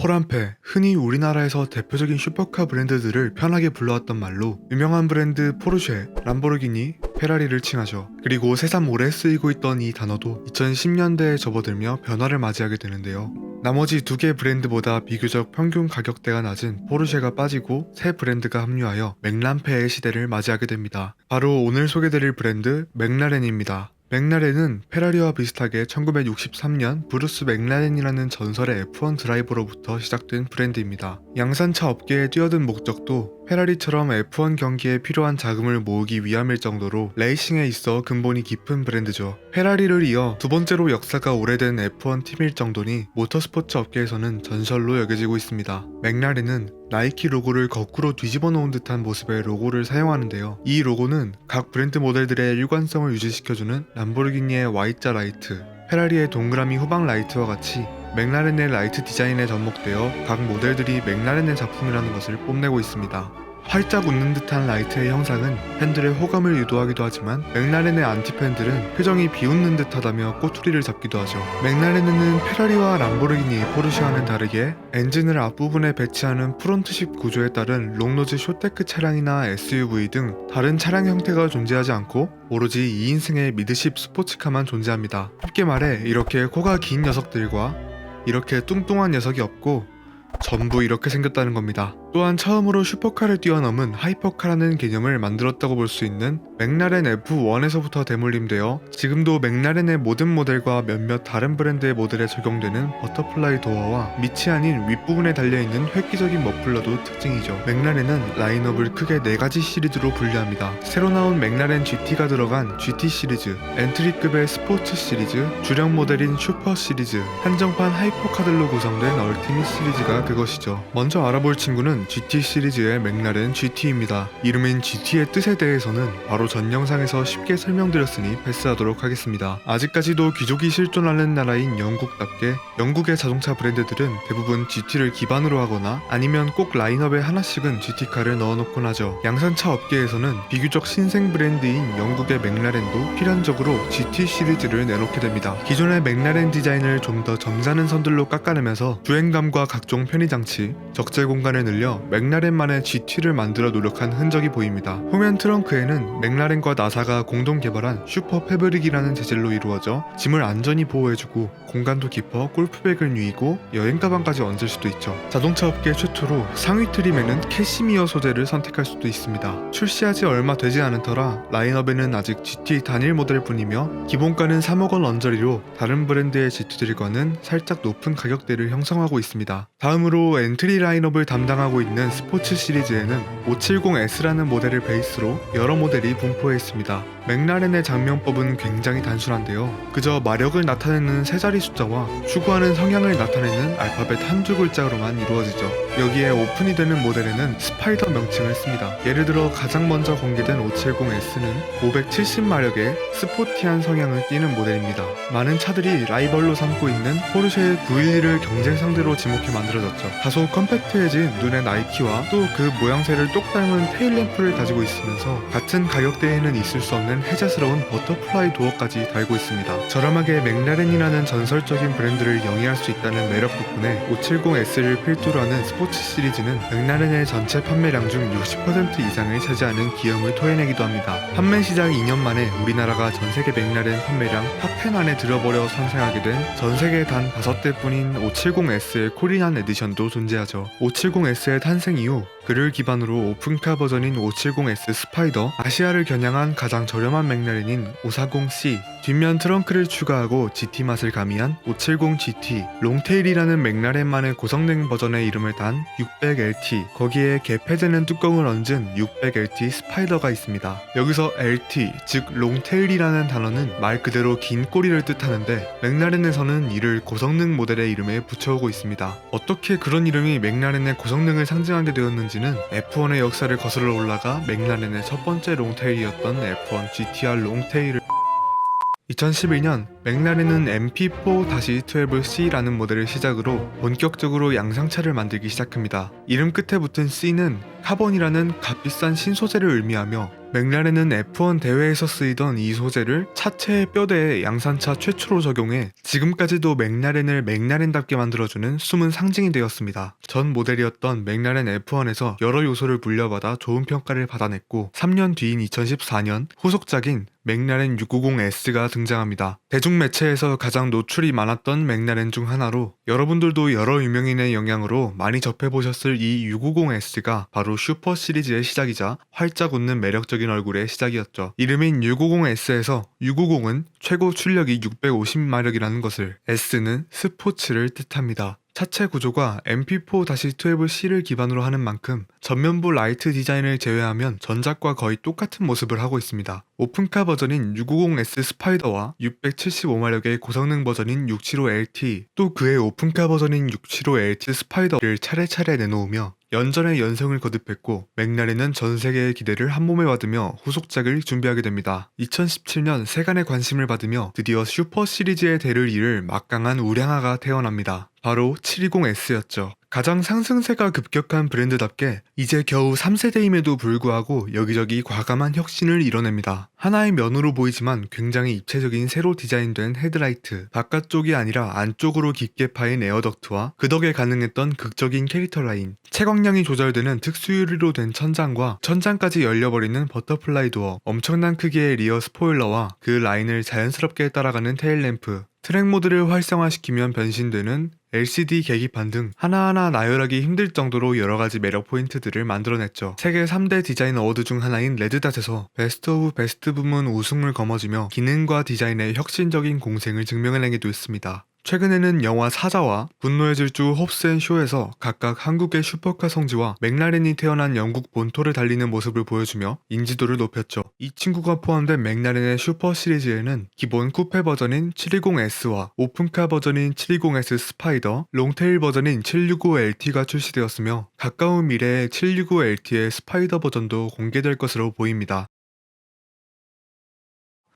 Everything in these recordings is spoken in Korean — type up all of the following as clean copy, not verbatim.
포란페, 흔히 우리나라에서 대표적인 슈퍼카 브랜드들을 편하게 불러왔던 말로 유명한 브랜드 포르쉐, 람보르기니, 페라리를 칭하죠. 그리고 새삼 오래 쓰이고 있던 이 단어도 2010년대에 접어들며 변화를 맞이하게 되는데요. 나머지 두 개 브랜드보다 비교적 평균 가격대가 낮은 포르쉐가 빠지고 새 브랜드가 합류하여 맥란페의 시대를 맞이하게 됩니다. 바로 오늘 소개드릴 브랜드 맥라렌입니다. 맥라렌은 페라리와 비슷하게 1963년 브루스 맥라렌이라는 전설의 F1 드라이버로부터 시작된 브랜드입니다. 양산차 업계에 뛰어든 목적도 페라리처럼 F1 경기에 필요한 자금을 모으기 위함일 정도로 레이싱에 있어 근본이 깊은 브랜드죠. 페라리를 이어 두 번째로 역사가 오래된 F1 팀일 정도니 모터스포츠 업계에서는 전설로 여겨지고 있습니다. 맥라렌은 나이키 로고를 거꾸로 뒤집어 놓은 듯한 모습의 로고를 사용하는데요. 이 로고는 각 브랜드 모델들의 일관성을 유지시켜주는 람보르기니의 Y자 라이트, 페라리의 동그라미 후방 라이트와 같이 맥라렌의 라이트 디자인에 접목되어 각 모델들이 맥라렌의 작품이라는 것을 뽐내고 있습니다. 활짝 웃는 듯한 라이트의 형상은 팬들의 호감을 유도하기도 하지만 맥라렌의 안티팬들은 표정이 비웃는 듯하다며 꼬투리를 잡기도 하죠. 맥라렌은 페라리와 람보르기니, 포르쉐와는 다르게 엔진을 앞부분에 배치하는 프론트식 구조에 따른 롱노즈 쇼테크 차량이나 SUV 등 다른 차량 형태가 존재하지 않고 오로지 2인승의 미드십 스포츠카만 존재합니다. 쉽게 말해 이렇게 코가 긴 녀석들과 이렇게 뚱뚱한 녀석이 없고 전부 이렇게 생겼다는 겁니다. 또한 처음으로 슈퍼카를 뛰어넘은 하이퍼카라는 개념을 만들었다고 볼 수 있는 맥라렌 F1에서부터 대물림되어 지금도 맥라렌의 모든 모델과 몇몇 다른 브랜드의 모델에 적용되는 버터플라이 도어와 밑이 아닌 윗부분에 달려있는 획기적인 머플러도 특징이죠. 맥라렌은 라인업을 크게 4가지 시리즈로 분류합니다. 새로 나온 맥라렌 GT가 들어간 GT 시리즈, 엔트리급의 스포츠 시리즈, 주력 모델인 슈퍼 시리즈, 한정판 하이퍼카들로 구성된 얼티밋 시리즈가 그것이죠. 먼저 알아볼 친구는 GT 시리즈의 맥라렌 GT입니다. 이름인 GT의 뜻에 대해서는 바로 전 영상에서 쉽게 설명드렸으니 패스하도록 하겠습니다. 아직까지도 귀족이 실존하는 나라인 영국답게 영국의 자동차 브랜드들은 대부분 GT를 기반으로 하거나 아니면 꼭 라인업에 하나씩은 GT카를 넣어놓곤 하죠. 양산차 업계에서는 비교적 신생 브랜드인 영국의 맥라렌도 필연적으로 GT 시리즈를 내놓게 됩니다. 기존의 맥라렌 디자인을 좀 더 점잖은 선들로 깎아내면서 주행감과 각종 편의장치, 적재 공간을 늘려 맥라렌만의 GT를 만들어 노력한 흔적이 보입니다. 후면 트렁크에는 맥라렌과 나사가 공동 개발한 슈퍼 패브릭이라는 재질로 이루어져 짐을 안전히 보호해주고 공간도 깊어 골프백을 누이고 여행 가방까지 얹을 수도 있죠. 자동차 업계 최초로 상위 트림에는 캐시미어 소재를 선택할 수도 있습니다. 출시하지 얼마 되지 않은 터라 라인업에는 아직 GT 단일 모델뿐이며 기본가는 3억 원 언저리로 다른 브랜드의 GT들과는 살짝 높은 가격대를 형성하고 있습니다. 다음으로 엔트리 라인업을 담당하고 있는 스포츠 시리즈에는 570S라는 모델을 베이스로 여러 모델이 분포해 있습니다. 맥라렌의 장명법은 굉장히 단순한데요. 그저 마력을 나타내는 세 자리 숫자와 추구하는 성향을 나타내는 알파벳 한 줄 글자로만 이루어지죠. 여기에 오픈이 되는 모델에는 스파이더 명칭을 씁니다. 예를 들어 가장 먼저 공개된 570S는 570마력의 스포티한 성향을 띠는 모델입니다. 많은 차들이 라이벌로 삼고 있는 포르쉐의 911을 경쟁 상대로 지목해 만들어졌죠. 다소 컴팩트해진 눈의 나이키와 또 그 모양새를 똑 닮은 테일램프를 가지고 있으면서 같은 가격대에는 있을 수 없는 혜자스러운 버터플라이 도어까지 달고 있습니다. 저렴하게 맥라렌이라는 전설적인 브랜드를 영위할 수 있다는 매력 덕분에 570S를 필두로 하는 스포츠 시리즈는 맥라렌의 전체 판매량 중 60% 이상을 차지하는 기염을 토해내기도 합니다. 판매 시작 2년 만에 우리나라가 전세계 맥라렌 판매량 탑10 안에 들어버려 선생하게 된 전세계 단 5대뿐인 570S의 코리안 에디션도 존재하죠. 570S의 탄생 이후 그를 기반으로 오픈카 버전인 570S 스파이더, 아시아를 겨냥한 가장 저렴한 맥라렌인 540C, 뒷면 트렁크를 추가하고 GT 맛을 가미한 570GT, 롱테일이라는 맥라렌만의 고성능 버전의 이름을 단 600LT, 거기에 개폐되는 뚜껑을 얹은 600LT 스파이더가 있습니다. 여기서 LT, 즉 롱테일이라는 단어는 말 그대로 긴 꼬리를 뜻하는데 맥라렌에서는 이를 고성능 모델의 이름에 붙여오고 있습니다. 어떻게 그런 이름이 맥라렌의 고성능을 상징하게 되었는지 는 F1의 역사를 거슬러 올라가 맥라렌의 첫 번째 롱테일이었던 F1 GTR 롱테일을 2011년 맥라렌은 MP4-12C라는 모델을 시작으로 본격적으로 양상차를 만들기 시작합니다. 이름 끝에 붙은 C는 카본이라는 값비싼 신소재를 의미하며 맥라렌은 F1 대회에서 쓰이던 이 소재를 차체의 뼈대에 양산차 최초로 적용해 지금까지도 맥라렌을 맥라렌답게 만들어주는 숨은 상징이 되었습니다. 전 모델이었던 맥라렌 F1에서 여러 요소를 물려받아 좋은 평가를 받아냈고 3년 뒤인 2014년 후속작인 맥라렌 650S가 등장합니다. 대중매체에서 가장 노출이 많았던 맥라렌 중 하나로 여러분들도 여러 유명인의 영향으로 많이 접해보셨을 이 650S가 바로 슈퍼 시리즈의 시작이자 활짝 웃는 매력적인 얼굴의 시작이었죠. 이름인 650S에서 650은 최고 출력이 650마력이라는 것을, S는 스포츠를 뜻합니다. 차체 구조가 MP4-12C를 기반으로 하는 만큼 전면부 라이트 디자인을 제외하면 전작과 거의 똑같은 모습을 하고 있습니다. 오픈카 버전인 650S 스파이더와 675마력의 고성능 버전인 675LT, 또 그의 오픈카 버전인 675LT 스파이더를 차례차례 내놓으며 연전의 연성을 거듭했고 맥라렌은 전 세계의 기대를 한몸에 받으며 후속작을 준비하게 됩니다. 2017년 세간의 관심을 받으며 드디어 슈퍼 시리즈의 대를 이을 막강한 우량아가 태어납니다. 바로 720S였죠. 가장 상승세가 급격한 브랜드답게 이제 겨우 3세대임에도 불구하고 여기저기 과감한 혁신을 이뤄냅니다. 하나의 면으로 보이지만 굉장히 입체적인 새로 디자인된 헤드라이트, 바깥쪽이 아니라 안쪽으로 깊게 파인 에어덕트와 그 덕에 가능했던 극적인 캐릭터 라인, 채광량이 조절되는 특수유리로 된 천장과 천장까지 열려버리는 버터플라이 도어, 엄청난 크기의 리어 스포일러와 그 라인을 자연스럽게 따라가는 테일램프, 트랙 모드를 활성화시키면 변신되는 LCD 계기판 등 하나하나 나열하기 힘들 정도로 여러가지 매력 포인트들을 만들어냈죠. 세계 3대 디자인 어워드 중 하나인 레드닷에서 베스트 오브 베스트 부문 우승을 거머쥐며 기능과 디자인의 혁신적인 공생을 증명해내기도 했습니다. 최근에는 영화 사자와 분노의 질주 홉스 앤 쇼에서 각각 한국의 슈퍼카 성지와 맥라렌이 태어난 영국 본토를 달리는 모습을 보여주며 인지도를 높였죠. 이 친구가 포함된 맥라렌의 슈퍼 시리즈에는 기본 쿠페 버전인 720S와 오픈카 버전인 720S 스파이더, 롱테일 버전인 765LT가 출시되었으며 가까운 미래에 765LT의 스파이더 버전도 공개될 것으로 보입니다.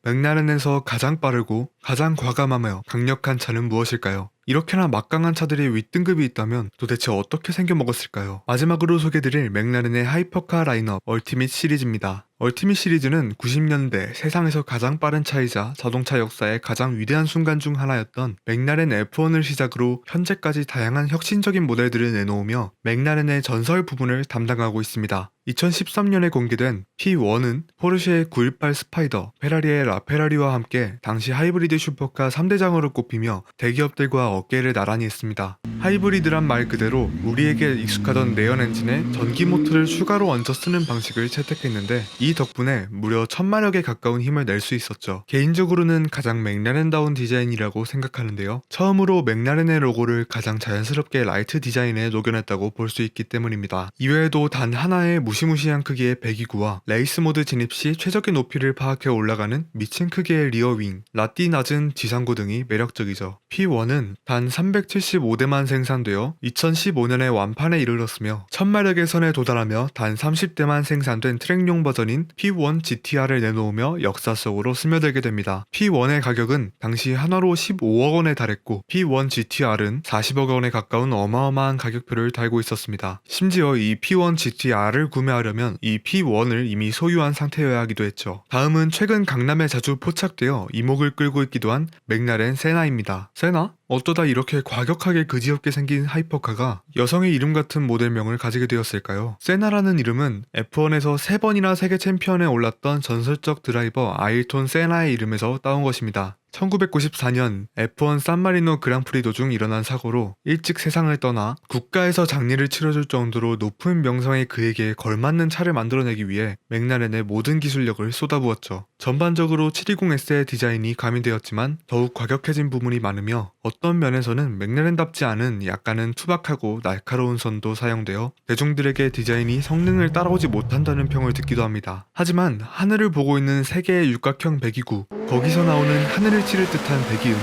맥라렌에서 가장 빠르고 가장 과감하며 강력한 차는 무엇일까요? 이렇게나 막강한 차들이 윗등급이 있다면 도대체 어떻게 생겨먹었을까요? 마지막으로 소개드릴 맥라렌의 하이퍼카 라인업 얼티밋 시리즈입니다. 얼티밋 시리즈는 90년대 세상에서 가장 빠른 차이자 자동차 역사의 가장 위대한 순간 중 하나였던 맥라렌 F1을 시작으로 현재까지 다양한 혁신적인 모델들을 내놓으며 맥라렌의 전설 부분을 담당하고 있습니다. 2013년에 공개된 P1은 포르쉐의 918 스파이더, 페라리의 라페라리와 함께 당시 하이브리드 슈퍼카 3대장으로 꼽히며 대기업들과 어깨를 나란히 했습니다. 하이브리드란 말 그대로 우리에게 익숙하던 내연 엔진에 전기 모터를 추가로 얹어 쓰는 방식을 채택했는데 이 덕분에 무려 1000마력에 가까운 힘을 낼 수 있었죠. 개인적으로는 가장 맥라렌다운 디자인이라고 생각하는데요. 처음으로 맥라렌의 로고를 가장 자연스럽게 라이트 디자인에 녹여냈다고 볼 수 있기 때문입니다. 이외에도 단 하나의 무시무시한 크기의 배기구와 레이스 모드 진입 시 최적의 높이를 파악해 올라가는 미친 크기의 리어윙, 라띠 낮은 지상고 등이 매력적이죠. P1은 단 375대만 생산되어 2015년에 완판에 이르렀으며 1000마력의 선에 도달하며 단 30대만 생산된 트랙용 버전인 P1 GTR을 내놓으며 역사 속으로 스며들게 됩니다. P1의 가격은 당시 한화로 15억 원에 달했고 P1 GTR은 40억 원에 가까운 어마어마한 가격표를 달고 있었습니다. 심지어 이 P1 GTR을 구매하려면 이 P1을 이미 소유한 상태여야 하기도 했죠. 다음은 최근 강남에 자주 포착되어 이목을 끌고 있기도 한 맥라렌 세나입니다. 세나? 어쩌다 이렇게 과격하게 그지없게 생긴 하이퍼카가 여성의 이름 같은 모델명을 가지게 되었을까요? 세나라는 이름은 F1에서 3번이나 세계 챔피언에 올랐던 전설적 드라이버 아일톤 세나의 이름에서 따온 것입니다. 1994년 F1 산마리노 그랑프리 도중 일어난 사고로 일찍 세상을 떠나 국가에서 장례를 치러줄 정도로 높은 명성의 그에게 걸맞는 차를 만들어내기 위해 맥라렌의 모든 기술력을 쏟아부었죠. 전반적으로 720S의 디자인이 가미되었지만 더욱 과격해진 부분이 많으며 어떤 면에서는 맥라렌답지 않은 약간은 투박하고 날카로운 선도 사용되어 대중들에게 디자인이 성능을 따라오지 못한다는 평을 듣기도 합니다. 하지만 하늘을 보고 있는 세 개의 육각형 배기구, 거기서 나오는 하늘을 찌를 듯한 배기음,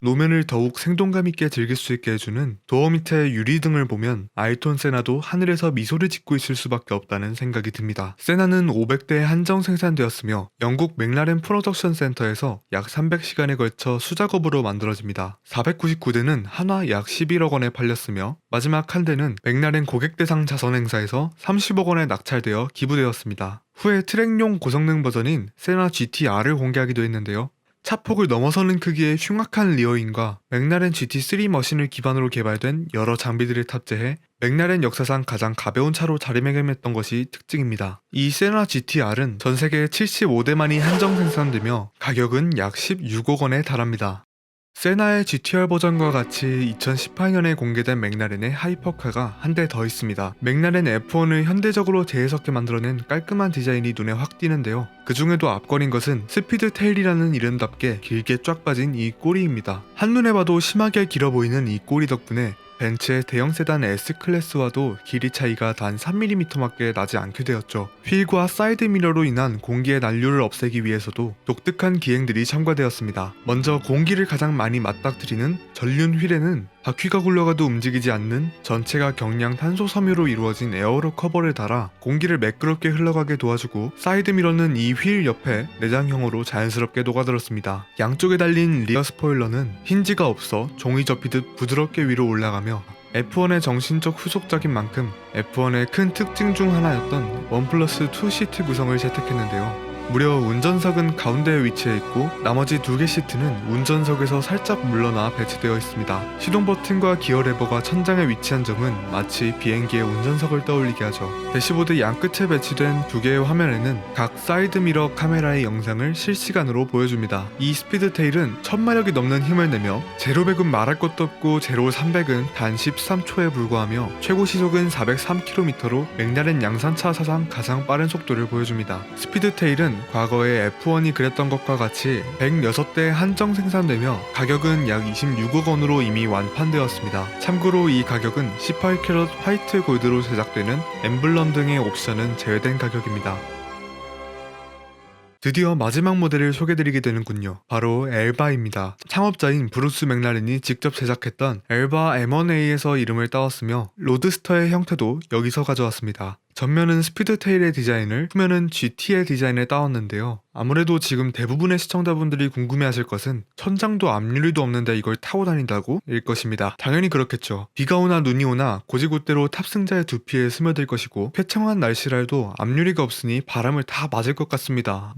노면을 더욱 생동감 있게 즐길 수 있게 해주는 도어 밑에 유리등을 보면 아이톤 세나도 하늘에서 미소를 짓고 있을 수밖에 없다는 생각이 듭니다. 세나는 500대에 한정 생산되었으며 영국 맥라렌 프로덕션 센터에서 약 300시간에 걸쳐 수작업으로 만들어집니다. 499대는 한화 약 11억 원에 팔렸으며 마지막 한 대는 맥라렌 고객대상 자선 행사에서 30억 원에 낙찰되어 기부되었습니다. 후에 트랙용 고성능 버전인 세나 GT-R을 공개하기도 했는데요. 차폭을 넘어서는 크기의 흉악한 리어인과 맥라렌 GT3 머신을 기반으로 개발된 여러 장비들을 탑재해 맥라렌 역사상 가장 가벼운 차로 자리매김했던 것이 특징입니다. 이 세나 GT-R은 전 세계 75대만이 한정 생산되며 가격은 약 16억 원에 달합니다. 세나의 GTR 버전과 같이 2018년에 공개된 맥라렌의 하이퍼카가 한 대 더 있습니다. 맥라렌 F1을 현대적으로 재해석해 만들어낸 깔끔한 디자인이 눈에 확 띄는데요. 그 중에도 앞걸인 것은 스피드 테일이라는 이름답게 길게 쫙 빠진 이 꼬리입니다. 한눈에 봐도 심하게 길어 보이는 이 꼬리 덕분에 벤츠의 대형 세단 S클래스와도 길이 차이가 단 3mm밖에 나지 않게 되었죠. 휠과 사이드 미러로 인한 공기의 난류를 없애기 위해서도 독특한 기행들이 첨가되었습니다. 먼저 공기를 가장 많이 맞닥뜨리는 전륜 휠에는 바퀴가 굴러가도 움직이지 않는 전체가 경량 탄소 섬유로 이루어진 에어로 커버를 달아 공기를 매끄럽게 흘러가게 도와주고, 사이드 미러는 이 휠 옆에 내장형으로 자연스럽게 녹아들었습니다. 양쪽에 달린 리어 스포일러는 힌지가 없어 종이 접히듯 부드럽게 위로 올라가며 F1의 정신적 후속작인 만큼 F1의 큰 특징 중 하나였던 1+2 시트 구성을 채택했는데요. 무려 운전석은 가운데에 위치해 있고 나머지 2개 시트는 운전석에서 살짝 물러나 배치되어 있습니다. 시동 버튼과 기어 레버가 천장에 위치한 점은 마치 비행기의 운전석을 떠올리게 하죠. 대시보드 양끝에 배치된 2개의 화면에는 각 사이드 미러 카메라의 영상을 실시간으로 보여줍니다. 이 스피드 테일은 1000마력이 넘는 힘을 내며 제로 100은 말할 것도 없고 제로 300은 단 13초에 불과하며 최고 시속은 403km로 맥라렌 양산차 사상 가장 빠른 속도를 보여줍니다. 스피드 테일은 과거에 F1이 그랬던 것과 같이 106대 한정 생산되며 가격은 약 26억 원으로 이미 완판되었습니다. 참고로 이 가격은 18캐럿 화이트 골드로 제작되는 엠블럼 등의 옵션은 제외된 가격입니다. 드디어 마지막 모델을 소개드리게 되는군요. 바로 엘바입니다. 창업자인 브루스 맥라렌이 직접 제작했던 엘바 M1A에서 이름을 따왔으며 로드스터의 형태도 여기서 가져왔습니다. 전면은 스피드 테일의 디자인을, 후면은 GT의 디자인을 따왔는데요. 아무래도 지금 대부분의 시청자분들이 궁금해하실 것은 천장도 앞유리도 없는데 이걸 타고 다닌다고? 일 것입니다. 당연히 그렇겠죠. 비가 오나 눈이 오나 고지곳대로 탑승자의 두피에 스며들 것이고, 쾌청한 날씨랄도 앞유리가 없으니 바람을 다 맞을 것 같습니다.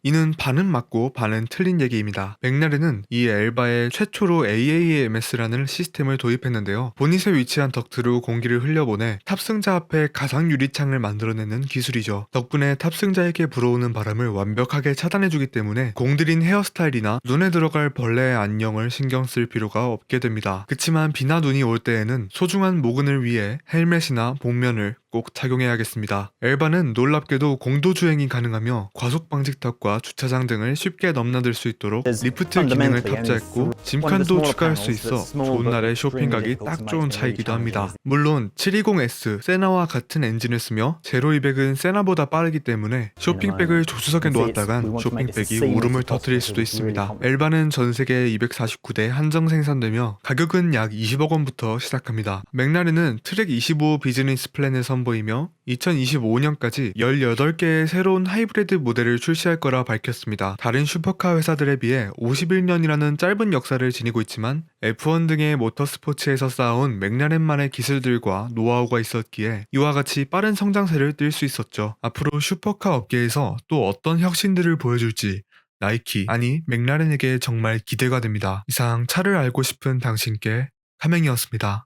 이는 반은 맞고 반은 틀린 얘기입니다. 맥라렌은 이 엘바에 최초로 AAMS라는 시스템을 도입했는데요. 보닛에 위치한 덕트로 공기를 흘려보내 탑승자 앞에 가상 유리창을 만들어내는 기술이죠. 덕분에 탑승자에게 불어오는 바람을 완벽하게 차단해주기 때문에 공들인 헤어스타일이나 눈에 들어갈 벌레의 안녕을 신경 쓸 필요가 없게 됩니다. 그치만 비나 눈이 올 때에는 소중한 모근을 위해 헬멧이나 복면을 꼭 착용해야겠습니다. 엘바는 놀랍게도 공도 주행이 가능하며 과속 방지턱과 주차장 등을 쉽게 넘나들 수 있도록 리프트 기능을 탑재했고 짐칸도 추가할 수 있어 좋은 날에 쇼핑 가기 딱 좋은 차이기도 합니다. 물론 720S 세나와 같은 엔진을 쓰며 제로 200은 세나보다 빠르기 때문에 쇼핑백을 조수석에 놓았다간 쇼핑백이 울음을 터뜨릴 수도 있습니다. 엘바는 전세계 249대 한정 생산되며 가격은 약 20억 원부터 시작합니다. 맥라렌은 트랙 25 비즈니스 플랜을 선보이며 2025년까지 18개의 새로운 하이브리드 모델을 출시할 거라 밝혔습니다. 다른 슈퍼카 회사들에 비해 51년이라는 짧은 역사를 지니고 있지만 F1 등의 모터스포츠에서 쌓아온 맥라렌만의 기술들과 노하우가 있었기에 이와 같이 빠른 성장세를 띨 수 있었죠. 앞으로 슈퍼카 업계에서 또 어떤 혁신들을 보여줄지 나이키, 아니 맥라렌에게 정말 기대가 됩니다. 이상 차를 알고 싶은 당신께 카맹이었습니다.